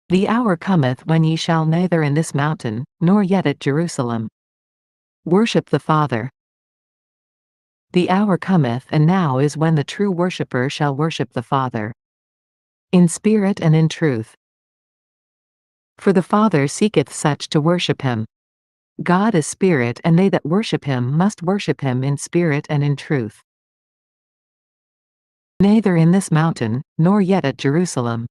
The hour cometh when ye shall neither in this mountain, nor yet at Jerusalem worship the Father. The hour cometh and now is when the true worshipper shall worship the Father in spirit and in truth. For the Father seeketh such to worship him. God is spirit, and they that worship him must worship him in spirit and in truth. Neither in this mountain, nor yet at Jerusalem.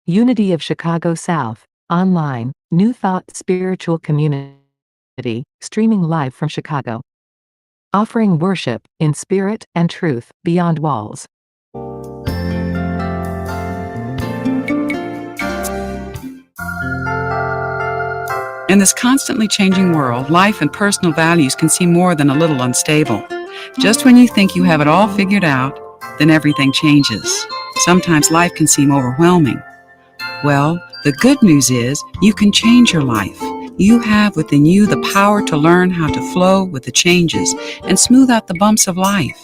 Unity of Chicago South, online, New Thought Spiritual Community, streaming live from Chicago. Offering worship, in spirit and truth, beyond walls. In this constantly changing world, life and personal values can seem more than a little unstable. Just when you think you have it all figured out, then everything changes. Sometimes life can seem overwhelming. Well, the good news is you can change your life. You have within you the power to learn how to flow with the changes and smooth out the bumps of life.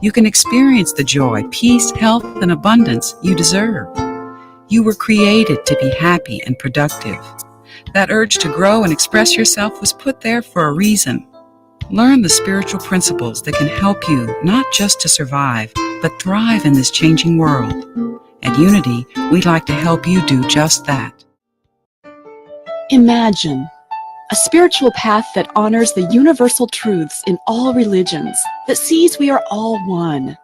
You can experience the joy, peace, health, and abundance you deserve. You were created to be happy and productive. That urge to grow and express yourself was put there for a reason. Learn the spiritual principles that can help you not just to survive, but thrive in this changing world. At Unity, we'd like to help you do just that. Imagine a spiritual path that honors the universal truths in all religions, that sees we are all one.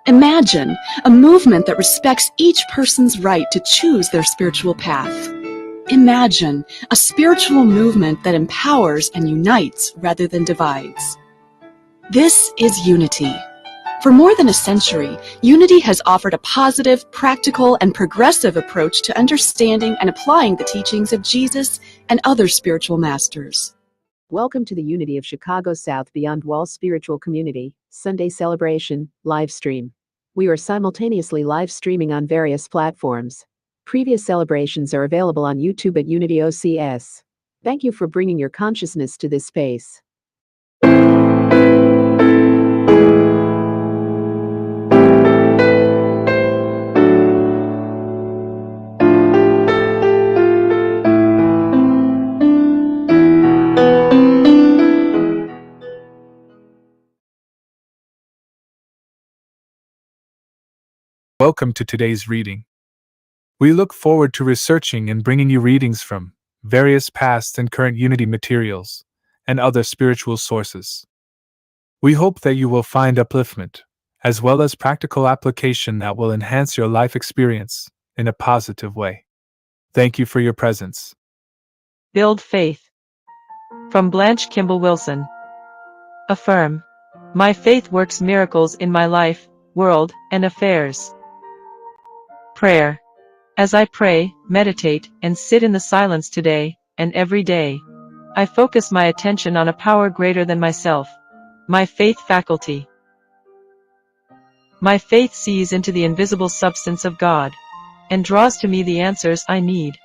Imagine a movement that respects each person's right to choose their spiritual path. Imagine a spiritual movement that empowers and unites rather than divides. This is Unity. For more than a century, Unity has offered a positive, practical, and progressive approach to understanding and applying the teachings of Jesus and other spiritual masters. Welcome to the Unity of Chicago South Beyond Walls Spiritual Community, Sunday Celebration, live stream. We are simultaneously live streaming on various platforms. Previous celebrations are available on YouTube at Unity OCS. Thank you for bringing your consciousness to this space. Welcome to today's reading. We look forward to researching and bringing you readings from various past and current Unity materials and other spiritual sources. We hope that you will find upliftment, as well as practical application that will enhance your life experience in a positive way. Thank you for your presence. Build faith. From Blanche Kimball Wilson. Affirm. My faith works miracles in my life, world, and affairs. Prayer. As I pray, meditate, and sit in the silence today, and every day, I focus my attention on a power greater than myself, my faith faculty. My faith sees into the invisible substance of God, and draws to me the answers I need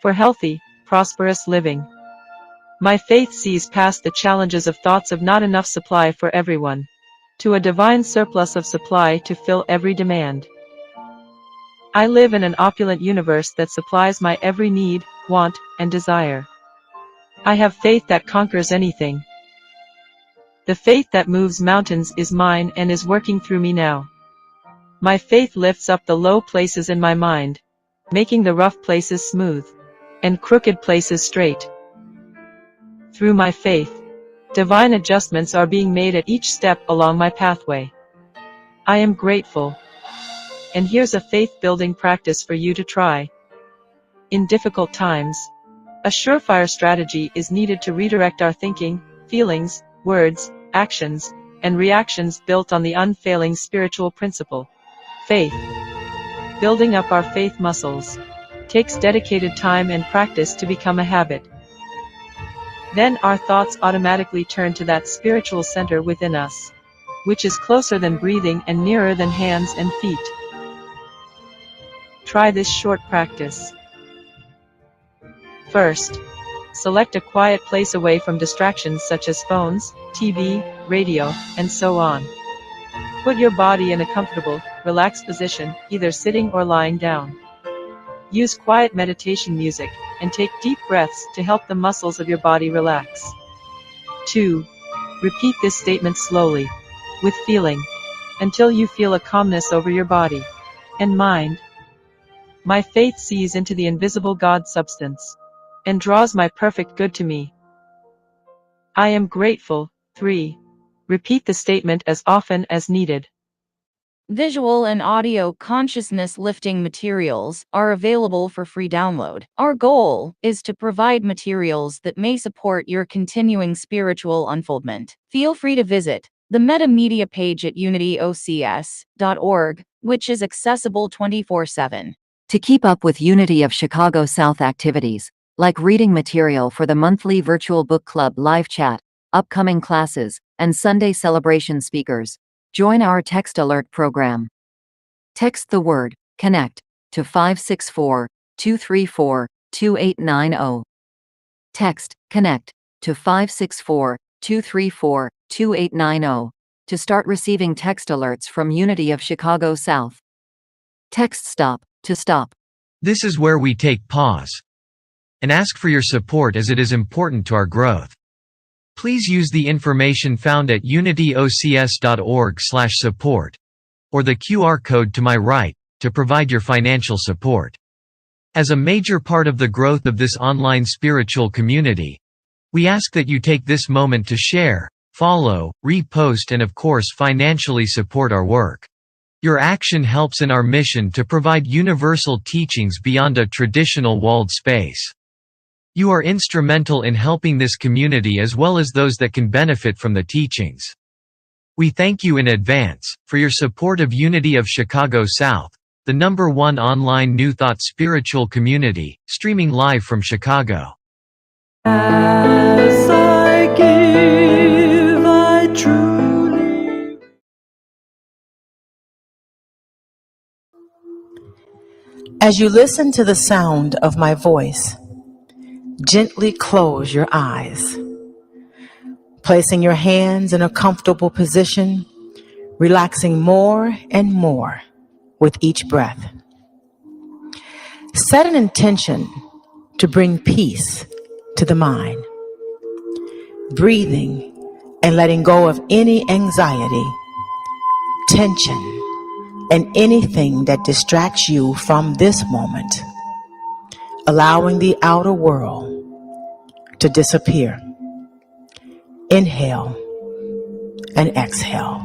for healthy, prosperous living. My faith sees past the challenges of thoughts of not enough supply for everyone, to a divine surplus of supply to fill every demand. I live in an opulent universe that supplies my every need, want, and desire. I have faith that conquers anything. The faith that moves mountains is mine and is working through me now. My faith lifts up the low places in my mind, making the rough places smooth, and crooked places straight. Through my faith, divine adjustments are being made at each step along my pathway. I am grateful. And here's a faith-building practice for you to try. In difficult times, a surefire strategy is needed to redirect our thinking, feelings, words, actions, and reactions built on the unfailing spiritual principle, faith. Building up our faith muscles takes dedicated time and practice to become a habit. Then our thoughts automatically turn to that spiritual center within us, which is closer than breathing and nearer than hands and feet. Try this short practice. First, select a quiet place away from distractions such as phones, TV, radio, and so on. Put your body in a comfortable, relaxed position, either sitting or lying down. Use quiet meditation music and take deep breaths to help the muscles of your body relax. 2. Repeat this statement slowly, with feeling, until you feel a calmness over your body and mind. My faith sees into the invisible God substance and draws my perfect good to me. I am grateful. 3. Repeat the statement as often as needed. Visual and audio consciousness lifting materials are available for free download. Our goal is to provide materials that may support your continuing spiritual unfoldment. Feel free to visit the Meta Media page at unityocs.org, which is accessible 24/7. To keep up with Unity of Chicago South activities, like reading material for the monthly virtual book club live chat, upcoming classes, and Sunday celebration speakers, join our text alert program. Text the word CONNECT to 564-234-2890. Text CONNECT to 564-234-2890 to start receiving text alerts from Unity of Chicago South. Text STOP to stop. This is where we take pause and ask for your support, as it is important to our growth. Please use the information found at unityocs.org/support or the QR code to my right to provide your financial support. As a major part of the growth of this online spiritual community, we ask that you take this moment to share, follow, repost, and of course financially support our work. Your action helps in our mission to provide universal teachings beyond a traditional walled space. You are instrumental in helping this community as well as those that can benefit from the teachings. We thank you in advance for your support of Unity of Chicago South, the #1 online New Thought spiritual community, streaming live from Chicago. As I give, I truly. As you listen to the sound of my voice, gently close your eyes. Placing your hands in a comfortable position, relaxing more and more with each breath. Set an intention to bring peace to the mind. Breathing and letting go of any anxiety, tension, and anything that distracts you from this moment. Allowing the outer world to disappear. Inhale and exhale.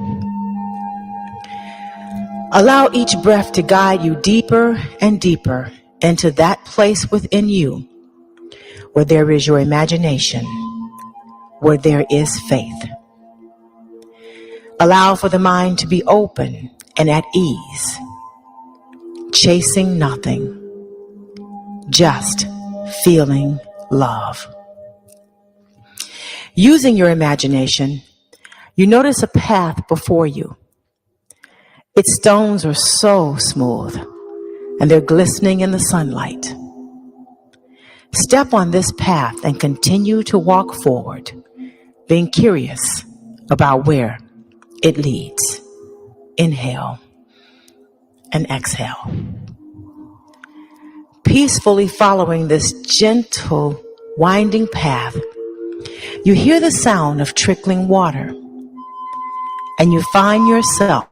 Allow each breath to guide you deeper and deeper into that place within you where there is your imagination, where there is faith. Allow for the mind to be open and at ease, chasing nothing, just feeling love. Using your imagination, you notice a path before you. Its stones are so smooth, and they're glistening in the sunlight. Step on this path and continue to walk forward, being curious about where it leads. Inhale and exhale. Peacefully following this gentle, winding path, you hear the sound of trickling water, and you find yourself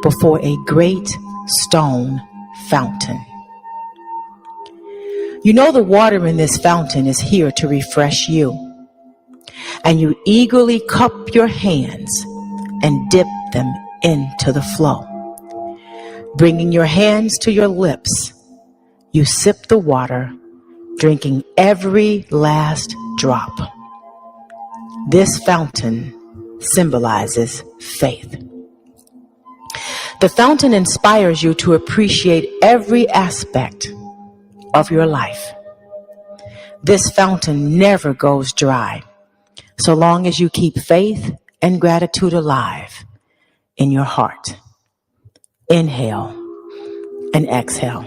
before a great stone fountain. You know the water in this fountain is here to refresh you, and you eagerly cup your hands and dip them into the flow. Bringing your hands to your lips, you sip the water, drinking every last drop. This fountain symbolizes faith. The fountain inspires you to appreciate every aspect of your life. This fountain never goes dry, so long as you keep faith and gratitude alive in your heart. Inhale and exhale.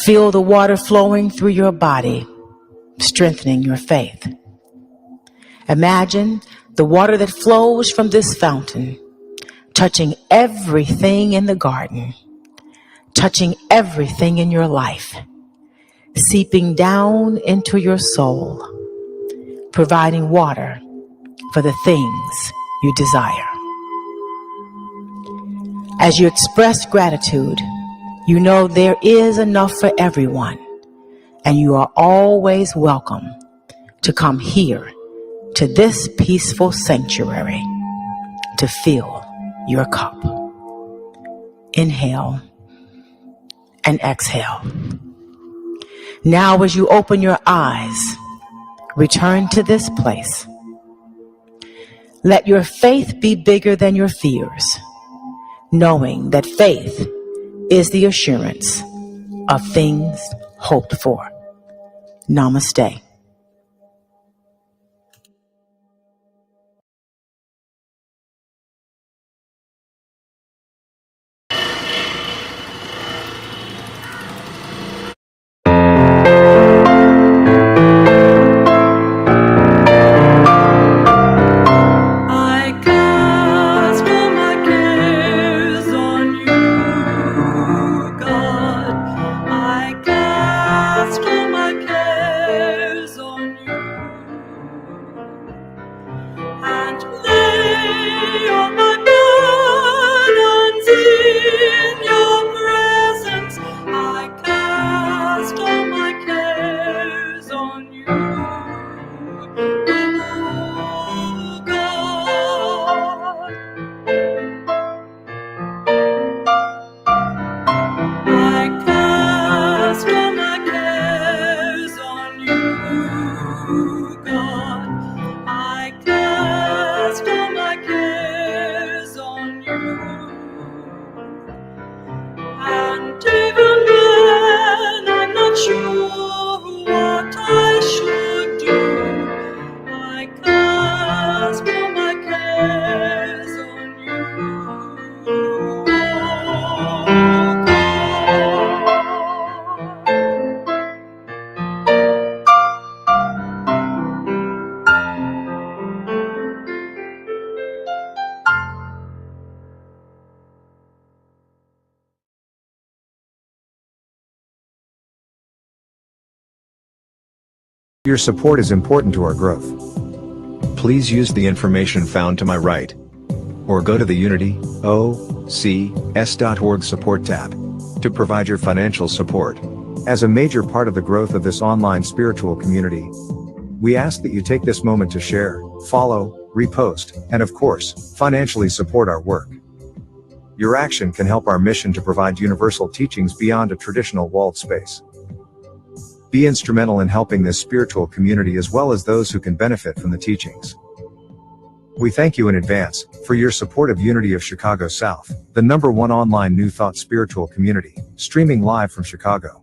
Feel the water flowing through your body, strengthening your faith. Imagine the water that flows from this fountain touching everything in the garden, touching everything in your life, seeping down into your soul, providing water for the things you desire. As you express gratitude, you know there is enough for everyone, and you are always welcome to come here to this peaceful sanctuary to fill your cup. Inhale and exhale. Now, as you open your eyes, return to this place. Let your faith be bigger than your fears, knowing that faith is the assurance of things hoped for. Namaste. I cast all my cares on you, God. I cast all my cares on you, and lay all my burdens in your presence. I cast all my cares on you, oh God. I cast all my cares on you, God. I cast all my cares on you, and even when I'm not sure what I should do, I cast all my cares on you, oh God. Your support is important to our growth. Please use the information found to my right, or go to the UnityOCS.org support tab to provide your financial support. As a major part of the growth of this online spiritual community, we ask that you take this moment to share, follow, repost, and of course, financially support our work. Your action can help our mission to provide universal teachings beyond a traditional walled space. Be instrumental in helping this spiritual community as well as those who can benefit from the teachings. We thank you in advance for your support of Unity of Chicago South, the #1 online New Thought spiritual community, streaming live from Chicago.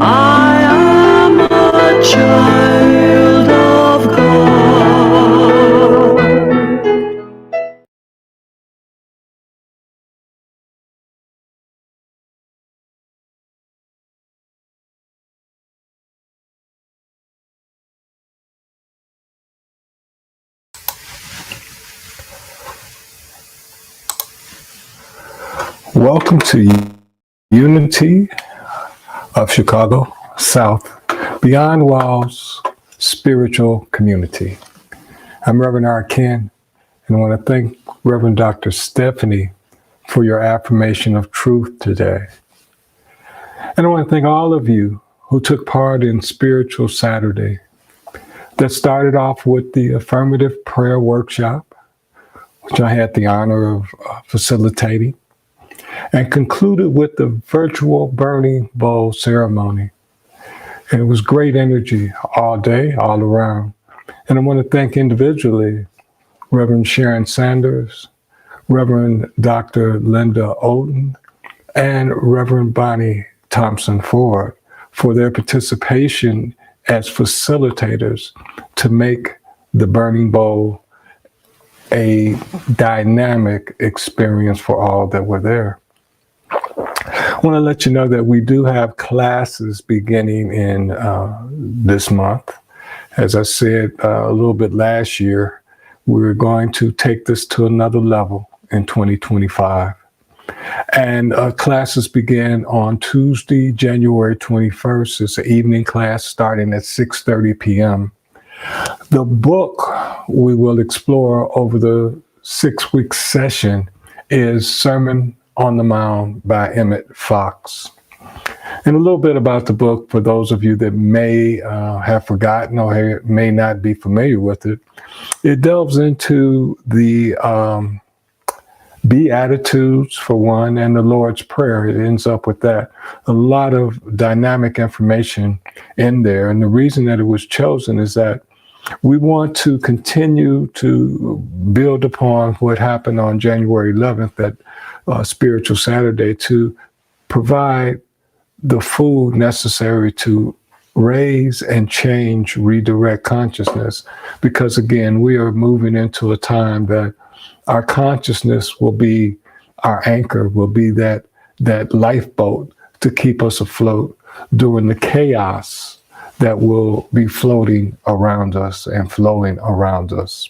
I am a child of God. Welcome to Unity of Chicago South, Beyond Walls Spiritual Community. I'm Reverend R. Ken, and I want to thank Reverend Dr. Stephanie for your affirmation of truth today. And I want to thank all of you who took part in Spiritual Saturday that started off with the affirmative prayer workshop, which I had the honor of facilitating, and concluded with the virtual burning bowl ceremony. And it was great energy all day, all around. And I want to thank individually Reverend Sharon Sanders, Reverend Dr. Linda Oden, and Reverend Bonnie Thompson Ford for their participation as facilitators to make the Burning Bowl a dynamic experience for all that were there. I want to let you know that we do have classes beginning in this month. As I said a little bit last year, we're going to take this to another level in 2025. And classes begin on Tuesday, January 21st. It's an evening class starting at 6:30 p.m. The book we will explore over the 6-week session is Sermon on the Mount by Emmett Fox. And a little bit about the book for those of you that may have forgotten or may not be familiar with it. It delves into the Beatitudes, for one, and the Lord's Prayer. It ends up with that. A lot of dynamic information in there. And the reason that it was chosen is that we want to continue to build upon what happened on January 11th, that Spiritual Saturday, to provide the food necessary to raise and change, redirect consciousness. Because again, we are moving into a time that our consciousness will be our anchor, will be that lifeboat to keep us afloat during the chaos that will be floating around us and flowing around us.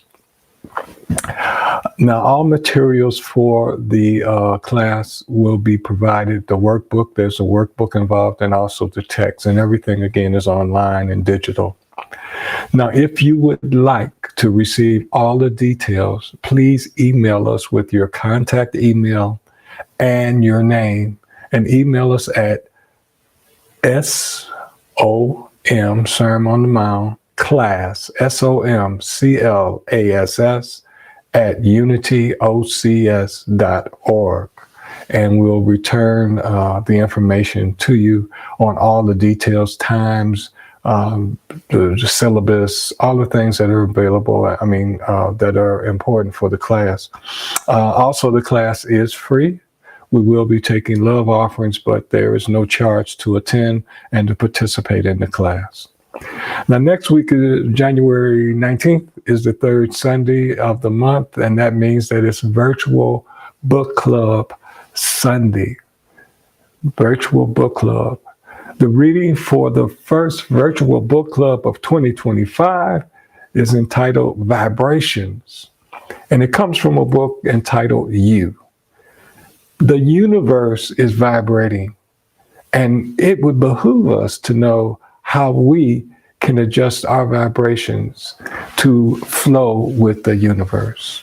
Now, all materials for the class will be provided. The workbook, there's a workbook involved, and also the text, and everything, again, is online and digital. Now, if you would like to receive all the details, please email us with your contact email and your name, and email us at SOM, Sermon on the Mount, class, SOMCLASS, at unityocs.org. And we'll return the information to you on all the details, times, the syllabus, all the things that are available, that are important for the class. Also, the class is free. We will be taking love offerings, but there is no charge to attend and to participate in the class. Now, next week, January 19th, is the third Sunday of the month, and that means that it's Virtual Book Club Sunday. Virtual Book Club. The reading for the first Virtual Book Club of 2025 is entitled Vibrations, and it comes from a book entitled You. The universe is vibrating, and it would behoove us to know how we can adjust our vibrations to flow with the universe.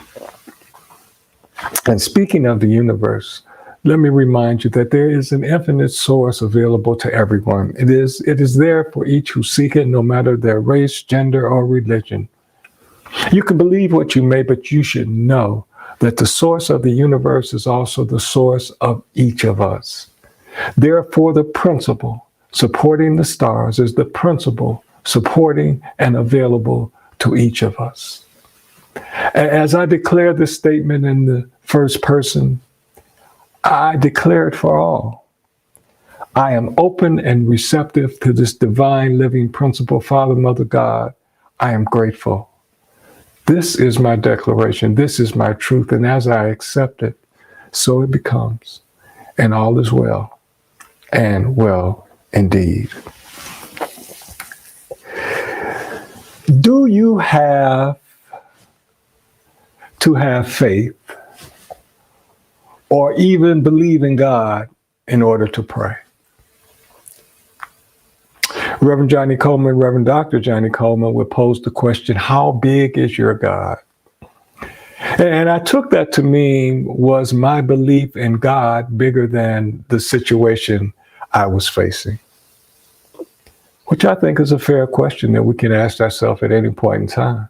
And speaking of the universe, let me remind you that there is an infinite source available to everyone. It is there for each who seek it, no matter their race, gender, or religion. You can believe what you may, but you should know that the source of the universe is also the source of each of us. Therefore, the principle supporting the stars is the principle supporting and available to each of us. As I declare this statement in the first person, I declare it for all. I am open and receptive to this divine living principle. Father, Mother, God, I am grateful. This is my declaration. This is my truth. And as I accept it, so it becomes. And all is well, and well indeed. Do you have to have faith or even believe in God in order to pray? Reverend Dr. Johnny Coleman would pose the question, how big is your God? And I took that to mean, was my belief in God bigger than the situation I was facing? Which I think is a fair question that we can ask ourselves at any point in time.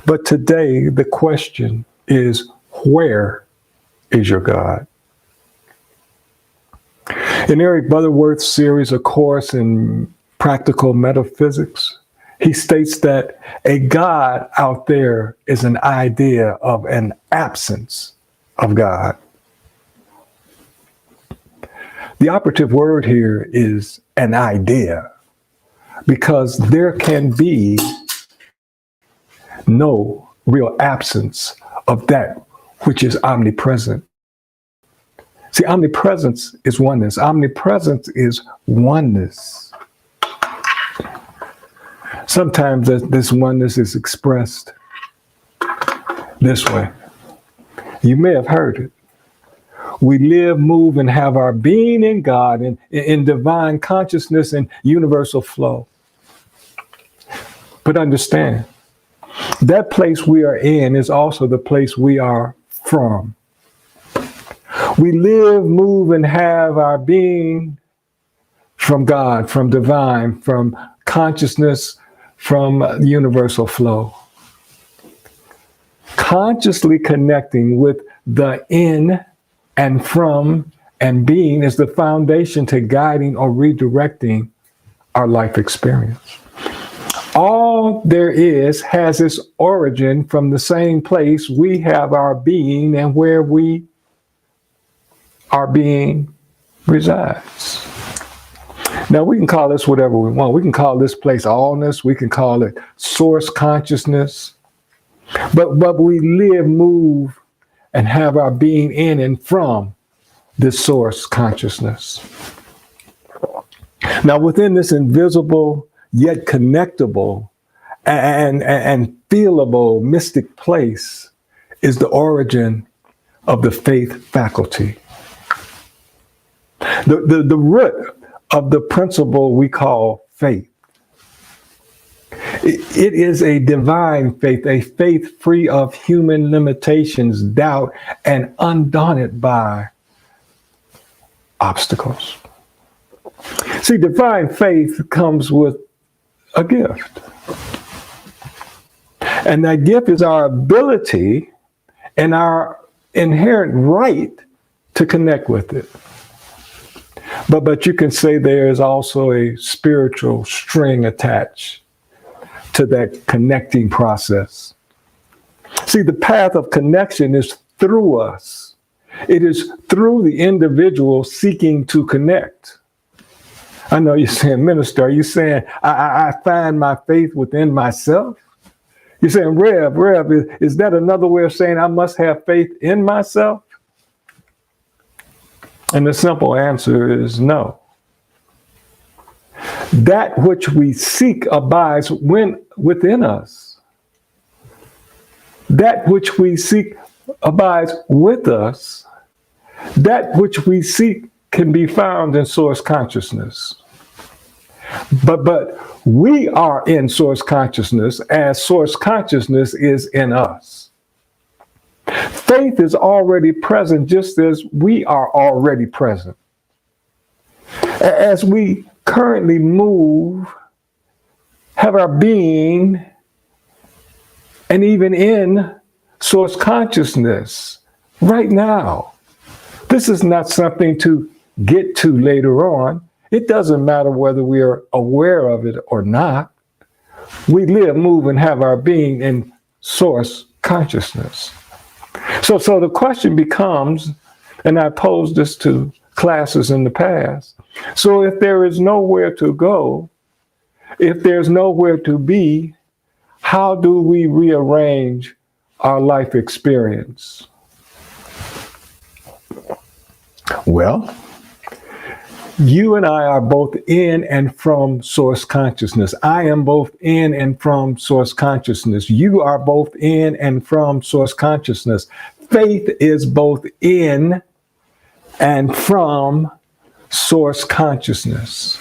But today, the question is, where is your God? In Eric Butterworth's series, A Course in Practical Metaphysics, he states that a God out there is an idea of an absence of God. The operative word here is an idea, because there can be no real absence of that which is omnipresent. See, omnipresence is oneness. Omnipresence is oneness. Sometimes this oneness is expressed this way. You may have heard it. We live, move, and have our being in God, in divine consciousness and universal flow. But understand, that place we are in is also the place we are from. We live, move, and have our being from God, from divine, from consciousness, from universal flow. Consciously connecting with the in and from and being is the foundation to guiding or redirecting our life experience. All there is has its origin from the same place we have our being and where our being resides. Now, we can call this whatever we want. We can call this place allness. We can call it source consciousness. But we live, move, and have our being in and from this source consciousness. Now, within this invisible yet connectable and feelable mystic place is the origin of the faith faculty. The root of the principle we call faith. It is a divine faith, a faith free of human limitations, doubt, and undaunted by obstacles. See, divine faith comes with a gift. And that gift is our ability and our inherent right to connect with it. But you can say there is also a spiritual string attached to that connecting process. See, the path of connection is through us. It is through the individual seeking to connect. I know you're saying, minister, are you saying I find my faith within myself? You're saying, Rev, is that another way of saying I must have faith in myself? And the simple answer is no. That which we seek abides within us. That which we seek abides with us. That which we seek can be found in source consciousness. But we are in source consciousness as source consciousness is in us. Faith is already present just as we are already present. As we currently move, have our being, and even in source consciousness right now. This is not something to get to later on. It doesn't matter whether we are aware of it or not. We live, move, and have our being in source consciousness. So the question becomes, and I posed this to classes in the past, so if there is nowhere to go, if there's nowhere to be, how do we rearrange our life experience? Well, you and I are both in and from source consciousness. I am both in and from source consciousness. You are both in and from source consciousness. Faith is both in and from source consciousness.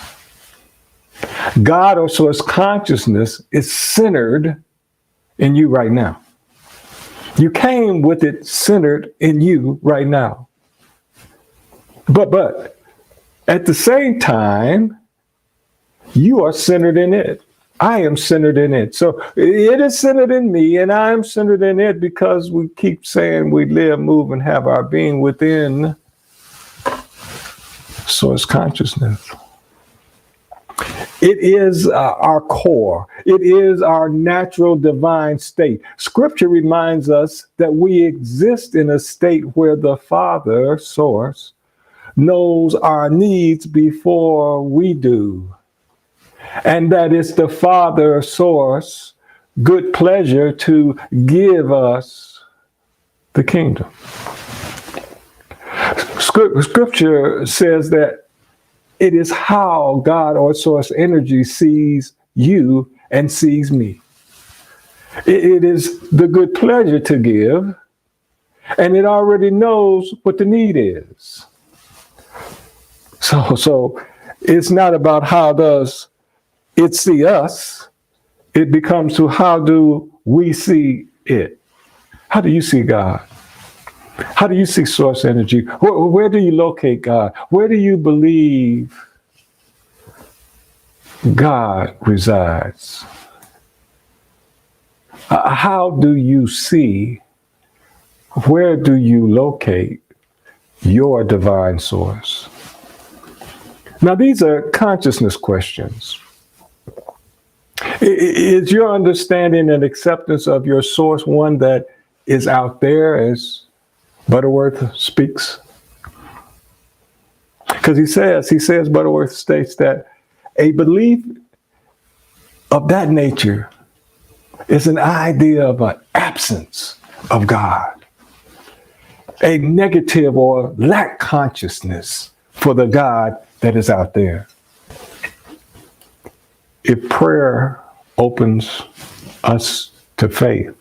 God or source consciousness is centered in you right now. You came with it centered in you right now. But at the same time, you are centered in it. I am centered in it. So it is centered in me, and I am centered in it because we keep saying we live, move, and have our being within source consciousness. It is our core. It is our natural divine state. Scripture reminds us that we exist in a state where the Father, source, knows our needs before we do. And that it's the Father, source, good pleasure to give us the kingdom. Scripture says that it is how God or source energy sees you and sees me. It is the good pleasure to give, and it already knows what the need is. So it's not about how does it see us. It becomes to how do we see it. How do you see God? How do you see source energy? Where do you locate God? Where do you believe God resides? How do you see? Where do you locate your divine source? Now, these are consciousness questions. Is your understanding and acceptance of your source one that is out there, as Butterworth speaks? Because he says, Butterworth states that a belief of that nature is an idea of an absence of God, a negative or lack consciousness for the God that is out there. If prayer opens us to faith,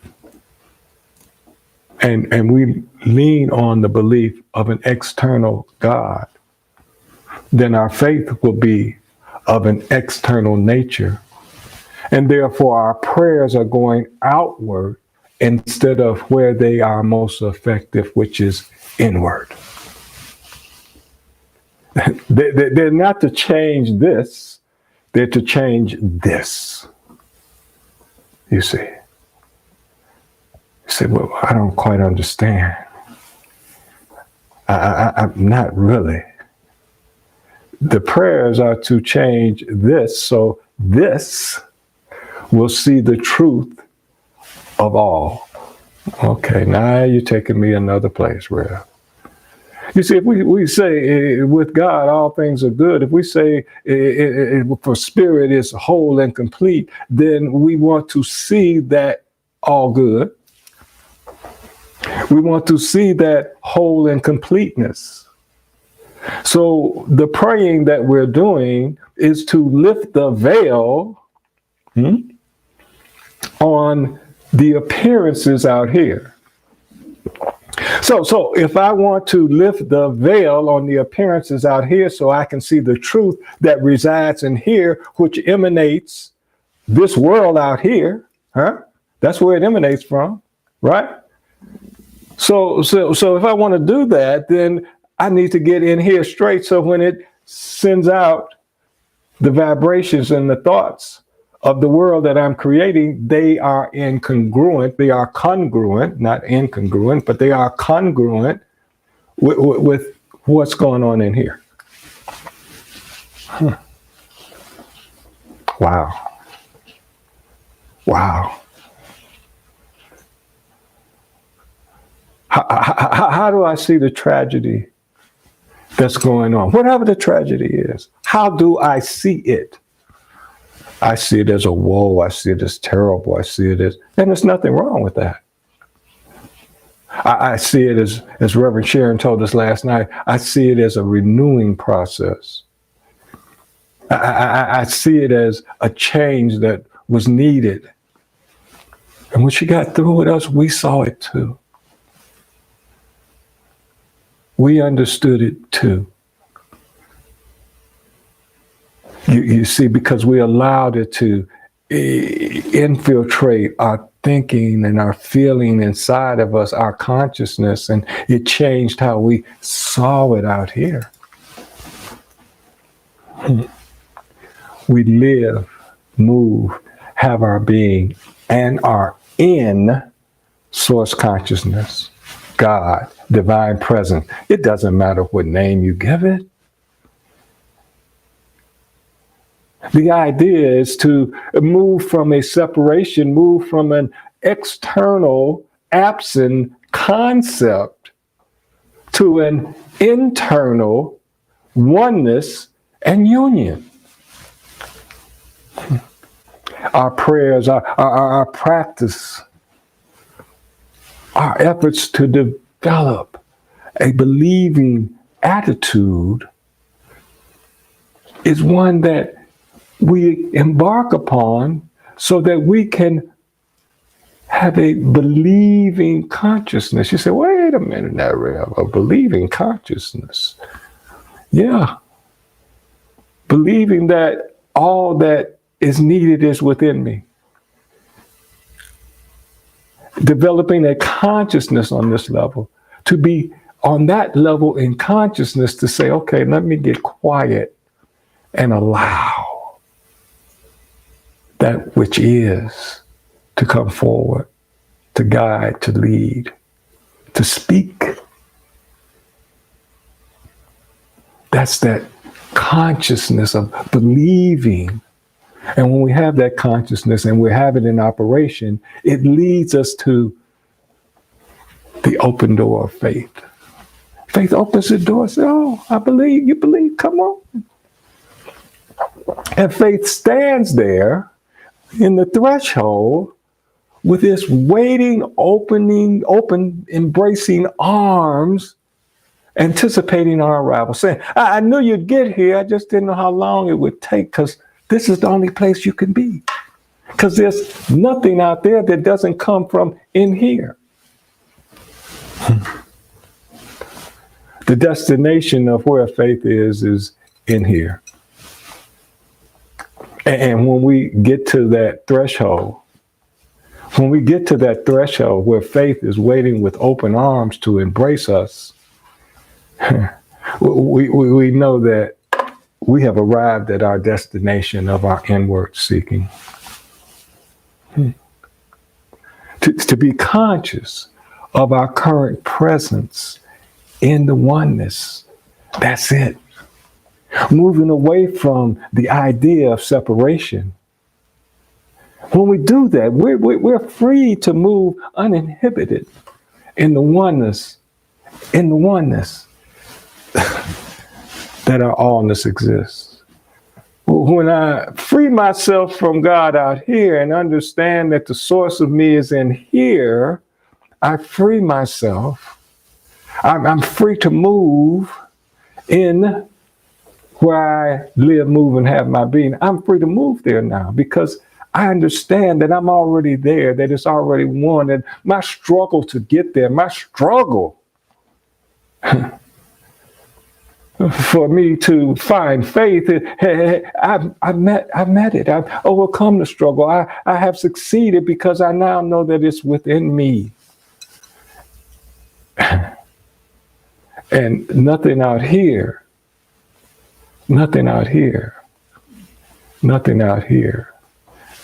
and we lean on the belief of an external God, then our faith will be of an external nature. And therefore, our prayers are going outward instead of where they are most effective, which is inward. They're not to change this, they're to change this. You see. You say, well, I don't quite understand. I'm not really. The prayers are to change this, so this will see the truth of all. Okay, now you're taking me another place, Rev. You see, if we say with God all things are good, if we say for spirit is whole and complete, then we want to see that all good. We want to see that whole and completeness. So the praying that we're doing is to lift the veil on the appearances out here. So if I want to lift the veil on the appearances out here so I can see the truth that resides in here, which emanates this world out here, that's where it emanates from, right? So if I want to do that, then I need to get in here straight. So when it sends out the vibrations and the thoughts of the world that I'm creating, they are incongruent. They are congruent, not incongruent, but they are congruent with what's going on in here. Huh. Wow. Wow. How do I see the tragedy that's going on? Whatever the tragedy is, how do I see it? I see it as a woe. I see it as terrible. I see it as, and there's nothing wrong with that. I see it as Reverend Sharon told us last night, I see it as a renewing process. I see it as a change that was needed. And when she got through with us, we saw it too. We understood it too. You see, because we allowed it to infiltrate our thinking and our feeling inside of us, our consciousness, and it changed how we saw it out here. We live, move, have our being, and are in source consciousness, God, divine presence. It doesn't matter what name you give it. The idea is to move from a separation, move from an external, absent concept to an internal oneness and union. Our prayers, our practice, our efforts to develop a believing attitude is one that we embark upon so that we can have a believing consciousness. You say, wait a minute now, Rev, a believing consciousness. Yeah. Believing that all that is needed is within me. Developing a consciousness on this level, to be on that level in consciousness to say, okay, let me get quiet and allow that which is to come forward, to guide, to lead, to speak. That's that consciousness of believing. And when we have that consciousness and we have it in operation, it leads us to the open door of faith. Faith opens the door, says, oh, I believe, you believe, come on. And faith stands there in the threshold with its waiting, open, embracing arms, anticipating our arrival, saying, I knew you'd get here, I just didn't know how long it would take, because this is the only place you can be. Because there's nothing out there that doesn't come from in here. The destination of where faith is in here. And when we get to that threshold, where faith is waiting with open arms to embrace us, we know that we have arrived at our destination of our inward seeking. To be conscious of our current presence in the oneness, that's it. Moving away from the idea of separation. When we do that, we're free to move uninhibited in the oneness that our allness exists. When I free myself from God out here and understand that the source of me is in here, I free myself. I'm free to move in where I live, move, and have my being. I'm free to move there now because I understand that I'm already there, that it's already won, and my struggle to get there, my struggle for me to find faith, I met it. I've overcome the struggle. I have succeeded because I now know that it's within me. And nothing out here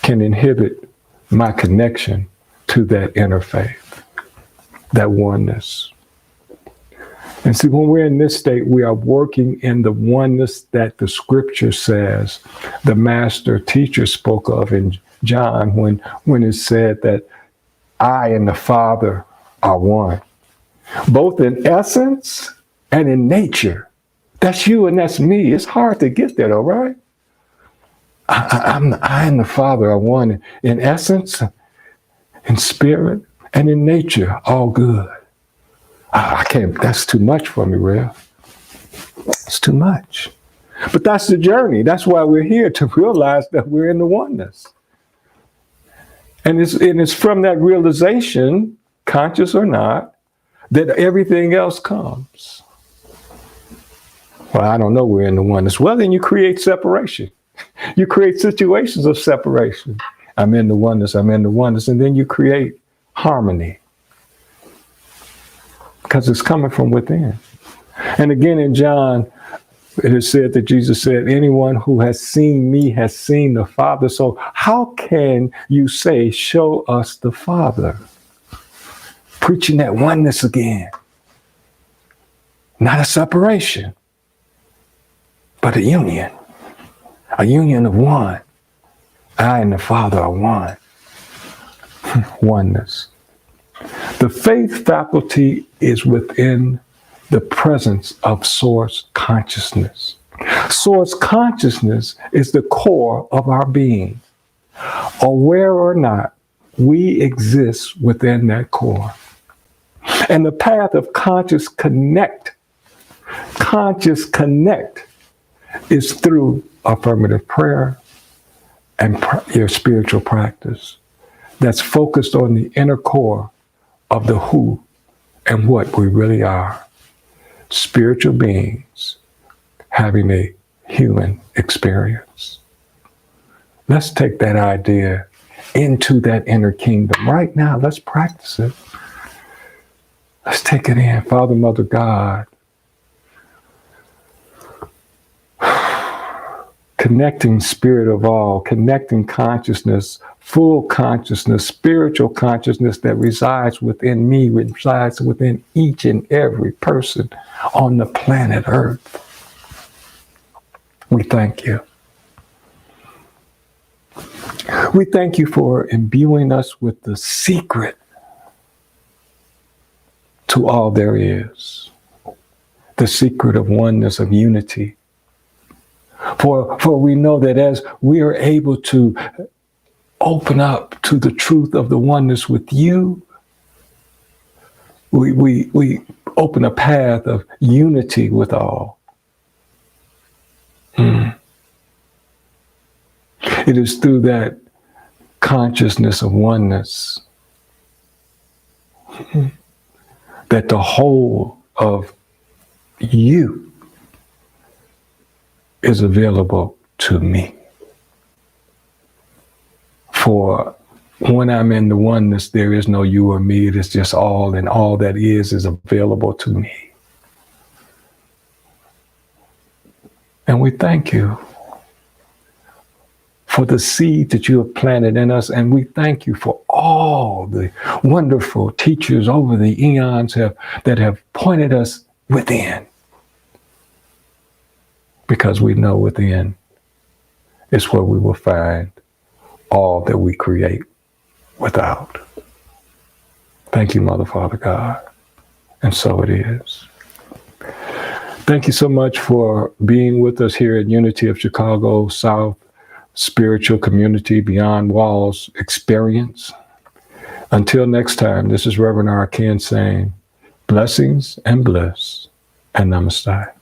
can inhibit my connection to that inner faith, that oneness. And see, when we're in this state, we are working in the oneness that the scripture says the master teacher spoke of in John when it said that I and the Father are one, both in essence and in nature. That's you and that's me. It's hard to get there, though, right? I and the Father are one in essence, in spirit, and in nature, all good. I can't, that's too much for me, Rev. It's too much. But that's the journey. That's why we're here, to realize that we're in the oneness. And it's from that realization, conscious or not, that everything else comes. Well, I don't know we're in the oneness. Well, then you create separation. You create situations of separation. I'm in the oneness, and then you create harmony. Because it's coming from within. And again in John, it is said that Jesus said, anyone who has seen me has seen the Father. So how can you say, show us the Father? Preaching that oneness again. Not a separation, but a union. A union of one. I and the Father are one. Oneness. The faith faculty is within the presence of source consciousness. Source consciousness is the core of our being. Aware or not, we exist within that core. And the path of conscious connect is through affirmative prayer and your spiritual practice that's focused on the inner core of the who and what we really are. Spiritual beings having a human experience. Let's take that idea into that inner kingdom. Right now, let's practice it. Let's take it in. Father, Mother, God. Connecting spirit of all, connecting consciousness, full consciousness, spiritual consciousness that resides within me, resides within each and every person on the planet Earth. We thank you. We thank you for imbuing us with the secret to all there is, the secret of oneness, of unity. For we know that as we are able to open up to the truth of the oneness with you, we open a path of unity with all. It is through that consciousness of oneness that the whole of you is available to me. For when I'm in the oneness, there is no you or me. It is just all, and all that is available to me. And we thank you for the seed that you have planted in us. And we thank you for all the wonderful teachers over the eons that have pointed us within. Because we know within is where we will find all that we create without. Thank you, Mother, Father, God. And so it is. Thank you so much for being with us here at Unity of Chicago South Spiritual Community Beyond Walls Experience. Until next time, this is Reverend R. Ken saying blessings and bliss and namaste.